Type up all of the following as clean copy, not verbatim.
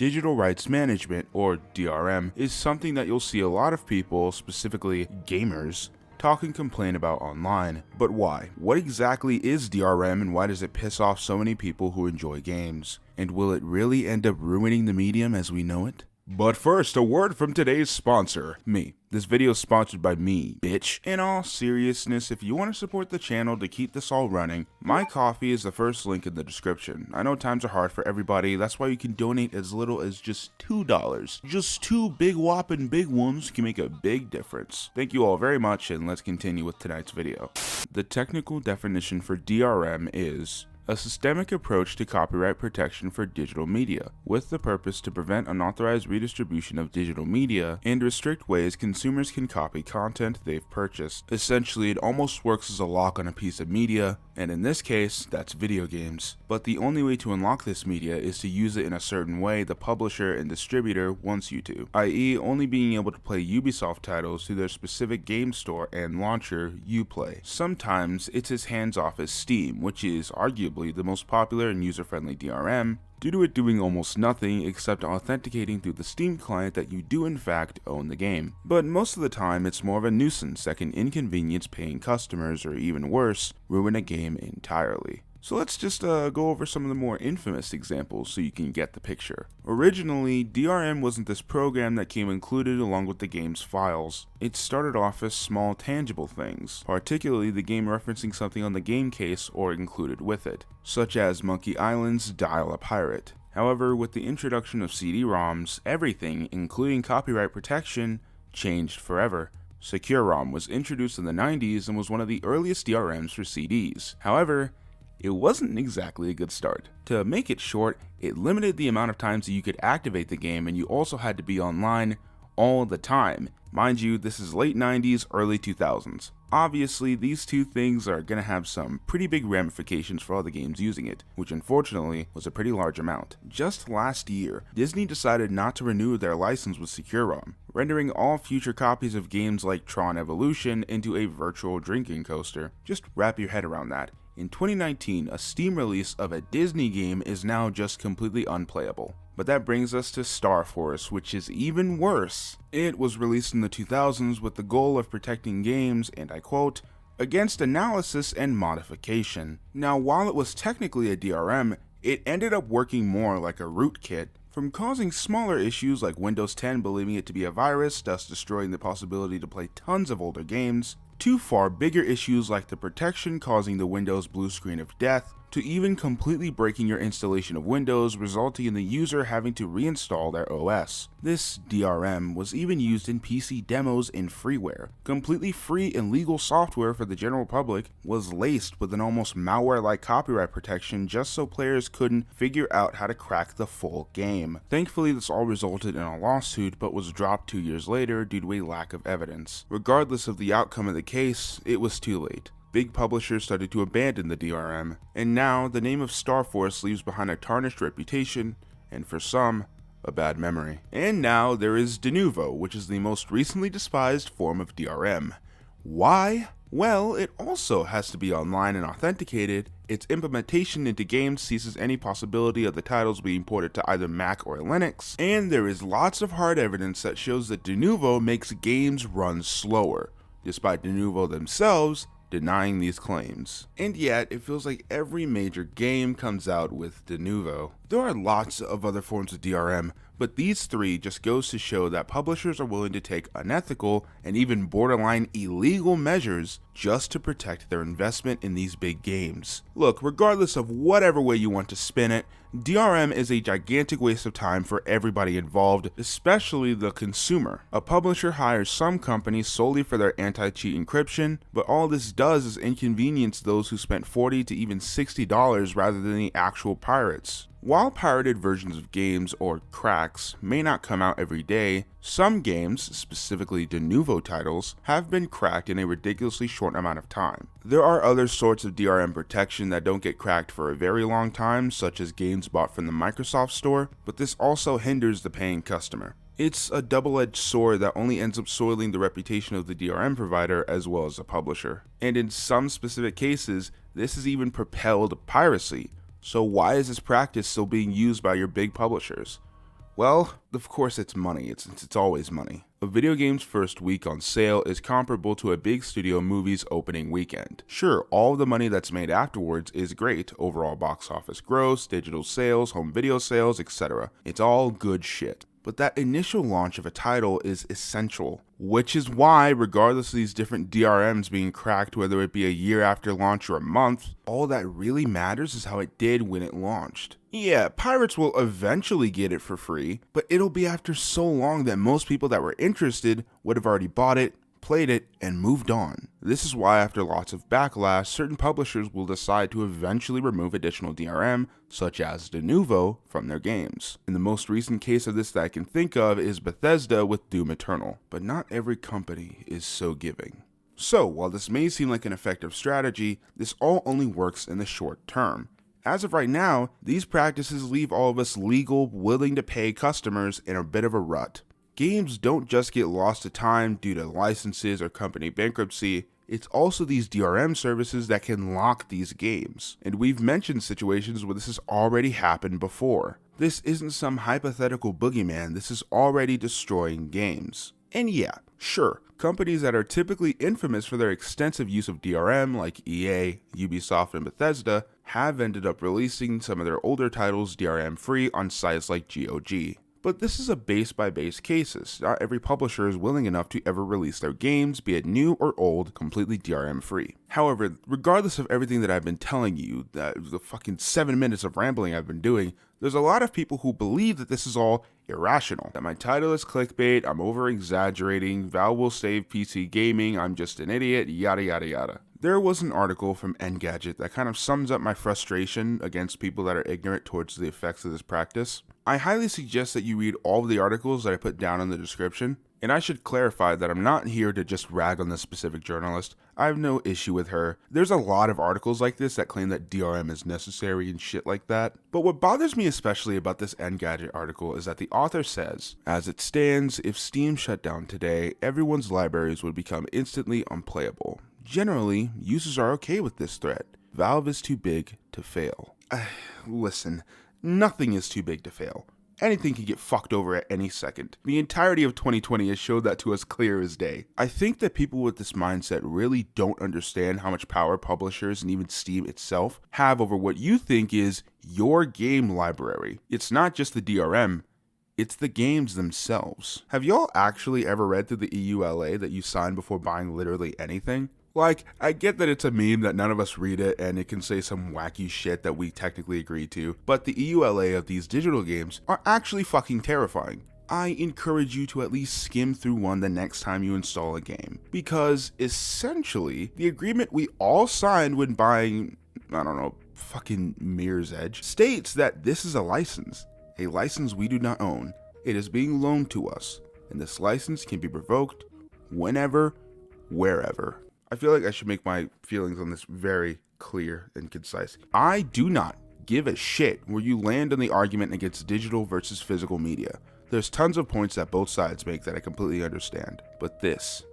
digital rights management, or DRM, is something that you'll see a lot of people, specifically gamers, talk and complain about online. But why? What exactly is DRM and why does it piss off so many people who enjoy games? And will it really end up ruining the medium as we know it? But first, a word from today's sponsor, me. This video is sponsored by me, bitch. In all seriousness, if you want to support the channel to keep this all running, my coffee is the first link in the description. I know times are hard for everybody, that's why you can donate as little as just $2. Just two big whopping big ones can make a big difference. Thank you all very much, and let's continue with tonight's video. The technical definition for DRM is a systemic approach to copyright protection for digital media, with the purpose to prevent unauthorized redistribution of digital media and restrict ways consumers can copy content they've purchased. Essentially, it almost works as a lock on a piece of media, and in this case, that's video games. But the only way to unlock this media is to use it in a certain way the publisher and distributor wants you to, i.e. only being able to play Ubisoft titles through their specific game store and launcher, Uplay. Sometimes it's as hands-off as Steam, which is arguably the most popular and user-friendly DRM, due to it doing almost nothing except authenticating through the Steam client that you do in fact own the game. But most of the time it's more of a nuisance that can inconvenience paying customers, or even worse, ruin a game entirely. So let's just go over some of the more infamous examples so you can get the picture. Originally, DRM wasn't this program that came included along with the game's files. It started off as small tangible things, particularly the game referencing something on the game case or included with it, such as Monkey Island's Dial-A-Pirate. However, with the introduction of CD-ROMs, everything, including copyright protection, changed forever. Secure ROM was introduced in the 90s and was one of the earliest DRMs for CDs. However, it wasn't exactly a good start. To make it short, it limited the amount of times that you could activate the game, and you also had to be online all the time. Mind you, this is late 90s, early 2000s. Obviously, these two things are going to have some pretty big ramifications for all the games using it, which unfortunately was a pretty large amount. Just last year, Disney decided not to renew their license with Secure ROM, rendering all future copies of games like Tron Evolution into a virtual drinking coaster. Just wrap your head around that. In 2019, a Steam release of a Disney game is now just completely unplayable. But that brings us to Star Force, which is even worse. It was released in the 2000s with the goal of protecting games, and I quote, against analysis and modification. Now, while it was technically a DRM, it ended up working more like a rootkit, from causing smaller issues like Windows 10 believing it to be a virus, thus destroying the possibility to play tons of older games, to far bigger issues like the protection causing the Windows blue screen of death, to even completely breaking your installation of Windows, resulting in the user having to reinstall their OS. This DRM was even used in PC demos in freeware. Completely free and legal software for the general public was laced with an almost malware-like copyright protection just so players couldn't figure out how to crack the full game. Thankfully, this all resulted in a lawsuit, but was dropped 2 years later due to a lack of evidence. Regardless of the outcome of the case, it was too late. Big publishers started to abandon the DRM, and now the name of Star Force leaves behind a tarnished reputation, and for some, a bad memory. And now there is Denuvo, which is the most recently despised form of DRM. Why? Well, it also has to be online and authenticated. Its implementation into games ceases any possibility of the titles being ported to either Mac or Linux, and there is lots of hard evidence that shows that Denuvo makes games run slower, despite Denuvo themselves denying these claims. And yet, it feels like every major game comes out with Denuvo. There are lots of other forms of DRM, but these three just goes to show that publishers are willing to take unethical and even borderline illegal measures just to protect their investment in these big games. Look, regardless of whatever way you want to spin it, DRM is a gigantic waste of time for everybody involved, especially the consumer. A publisher hires some companies solely for their anti-cheat encryption, but all this does is inconvenience those who spent $40 to even $60 rather than the actual pirates. While pirated versions of games, or cracks, may not come out every day, some games, specifically Denuvo titles, have been cracked in a ridiculously short amount of time. There are other sorts of DRM protection that don't get cracked for a very long time, such as games bought from the Microsoft Store, but this also hinders the paying customer. It's a double-edged sword that only ends up soiling the reputation of the DRM provider as well as the publisher. And in some specific cases, this has even propelled piracy. So why is this practice still being used by your big publishers? Well, of course it's money. It's always money. A video game's first week on sale is comparable to a big studio movie's opening weekend. Sure, all the money that's made afterwards is great, overall box office gross, digital sales, home video sales, etc. It's all good shit. But that initial launch of a title is essential, which is why, regardless of these different DRMs being cracked, whether it be a year after launch or a month, all that really matters is how it did when it launched. Yeah, pirates will eventually get it for free, but it'll be after so long that most people that were interested would have already bought it, played it, and moved on. This is why after lots of backlash, certain publishers will decide to eventually remove additional DRM, such as de novo, from their games. And the most recent case of this that I can think of is Bethesda with Doom Eternal, but not every company is so giving. So, while this may seem like an effective strategy, this all only works in the short term. As of right now, these practices leave all of us legal, willing to pay customers in a bit of a rut. Games don't just get lost to time due to licenses or company bankruptcy, it's also these DRM services that can lock these games. And we've mentioned situations where this has already happened before. This isn't some hypothetical boogeyman, this is already destroying games. And yeah, sure, companies that are typically infamous for their extensive use of DRM like EA, Ubisoft, and Bethesda have ended up releasing some of their older titles DRM free on sites like GOG. But this is a base-by-base cases. Not every publisher is willing enough to ever release their games, be it new or old, completely DRM-free. However, regardless of everything that I've been telling you, the fucking 7 minutes of rambling I've been doing, there's a lot of people who believe that this is all irrational. That my title is clickbait, I'm over-exaggerating, Valve will save PC gaming, I'm just an idiot, yada yada yada. There was an article from Engadget that kind of sums up my frustration against people that are ignorant towards the effects of this practice. I highly suggest that you read all of the articles that I put down in the description, and I should clarify that I'm not here to just rag on this specific journalist. I have no issue with her. There's a lot of articles like this that claim that DRM is necessary and shit like that. But what bothers me especially about this Engadget article is that the author says, as it stands, if Steam shut down today, everyone's libraries would become instantly unplayable. Generally, users are okay with this threat. Valve is too big to fail. Listen, nothing is too big to fail. Anything can get fucked over at any second. The entirety of 2020 has showed that to us clear as day. I think that people with this mindset really don't understand how much power publishers and even Steam itself have over what you think is your game library. It's not just the DRM, it's the games themselves. Have y'all actually ever read through the EULA that you sign before buying literally anything? Like, I get that it's a meme that none of us read it and it can say some wacky shit that we technically agree to, but the EULA of these digital games are actually fucking terrifying. I encourage you to at least skim through one the next time you install a game, because essentially, the agreement we all signed when buying, I don't know, fucking Mirror's Edge, states that this is a license we do not own. It is being loaned to us, and this license can be revoked whenever, wherever. I feel like I should make my feelings on this very clear and concise. I do not give a shit where you land on the argument against digital versus physical media. There's tons of points that both sides make that I completely understand. But this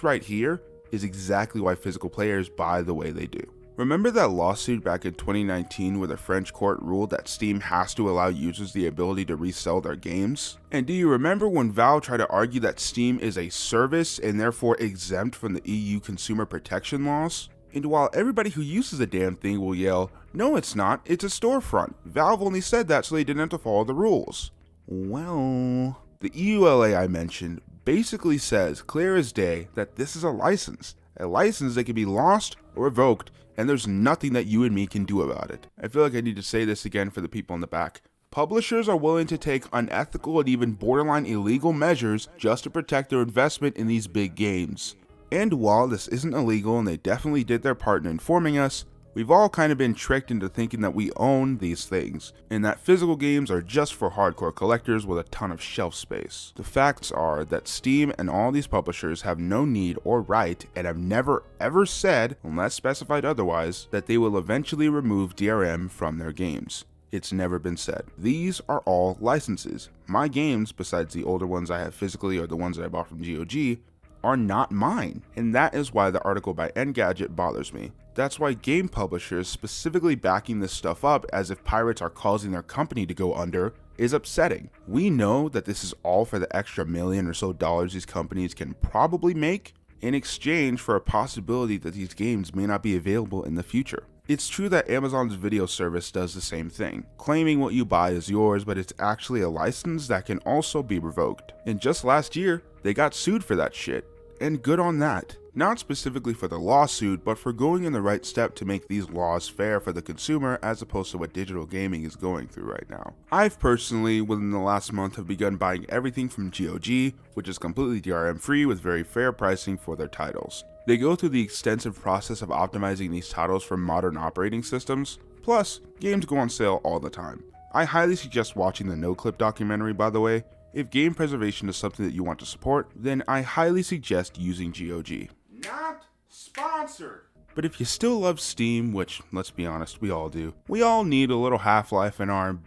right here is exactly why physical players buy the way they do. Remember that lawsuit back in 2019 where the French court ruled that Steam has to allow users the ability to resell their games? And do you remember when Valve tried to argue that Steam is a service and therefore exempt from the EU consumer protection laws? And while everybody who uses the damn thing will yell, "No it's not, it's a storefront. Valve only said that so they didn't have to follow the rules." Well, the EULA I mentioned basically says clear as day that this is a license that can be lost or revoked, and there's nothing that you and me can do about it. I feel like I need to say this again for the people in the back. Publishers are willing to take unethical and even borderline illegal measures just to protect their investment in these big games. And while this isn't illegal and they definitely did their part in informing us, we've all kind of been tricked into thinking that we own these things, and that physical games are just for hardcore collectors with a ton of shelf space. The facts are that Steam and all these publishers have no need or right, and have never ever said, unless specified otherwise, that they will eventually remove DRM from their games. It's never been said. These are all licenses. My games, besides the older ones I have physically or the ones that I bought from GOG, are not mine, and that is why the article by Engadget bothers me. That's why game publishers specifically backing this stuff up as if pirates are causing their company to go under is upsetting. We know that this is all for the extra million or so dollars these companies can probably make in exchange for a possibility that these games may not be available in the future. It's true that Amazon's video service does the same thing, claiming what you buy is yours, but it's actually a license that can also be revoked. And just last year, they got sued for that shit, and good on that. Not specifically for the lawsuit, but for going in the right step to make these laws fair for the consumer as opposed to what digital gaming is going through right now. I've personally, within the last month, have begun buying everything from GOG, which is completely DRM free with very fair pricing for their titles. They go through the extensive process of optimizing these titles for modern operating systems, plus games go on sale all the time. I highly suggest watching the NoClip documentary, by the way. If game preservation is something that you want to support, then I highly suggest using GOG. Not sponsored. But if you still love Steam, which, let's be honest, we all do, we all need a little Half-Life in our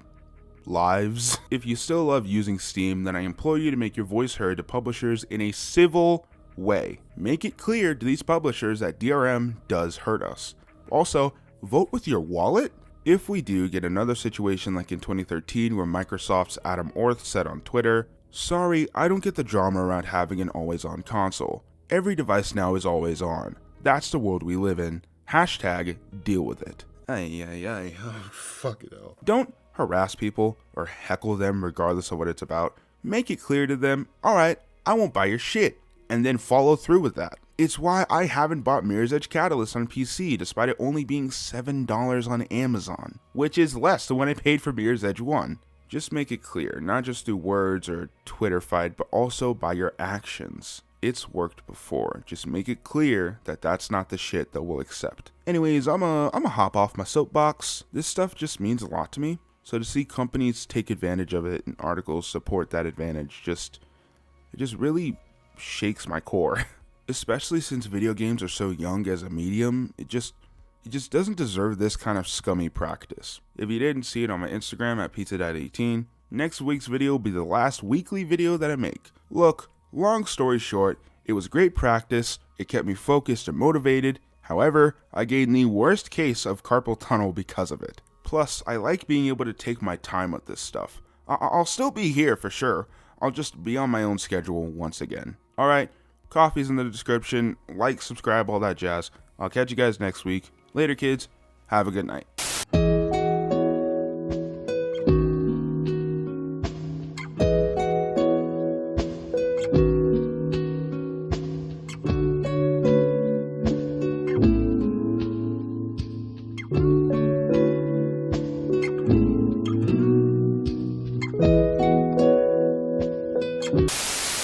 lives. If you still love using Steam, then I implore you to make your voice heard to publishers in a civil way. Make it clear to these publishers that DRM does hurt us. Also, vote with your wallet. If we do get another situation like in 2013 where Microsoft's Adam Orth said on Twitter, "Sorry, I don't get the drama around having an always-on console. Every device now is always on. That's the world we live in. Hashtag deal with it." Ay. Oh, fuck it all. Don't harass people or heckle them regardless of what it's about. Make it clear to them, alright, I won't buy your shit, and then follow through with that. It's why I haven't bought Mirror's Edge Catalyst on PC despite it only being $7 on Amazon, which is less than what I paid for Mirror's Edge 1. Just make it clear, not just through words or Twitter fight, but also by your actions. It's worked before. Just make it clear that that's not the shit that we'll accept. Anyways, I'm a hop off my soapbox. This stuff just means a lot to me. So to see companies take advantage of it and articles support that advantage, it just really shakes my core. Especially since video games are so young as a medium, it just doesn't deserve this kind of scummy practice. If you didn't see it on my Instagram at pizza.18, next week's video will be the last weekly video that I make. Look, long story short, it was great practice, it kept me focused and motivated. However, I gained the worst case of carpal tunnel because of it. Plus, I like being able to take my time with this stuff. I'll still be here for sure, I'll just be on my own schedule once again. Alright, coffee's in the description, like, subscribe, all that jazz. I'll catch you guys next week. Later kids, have a good night.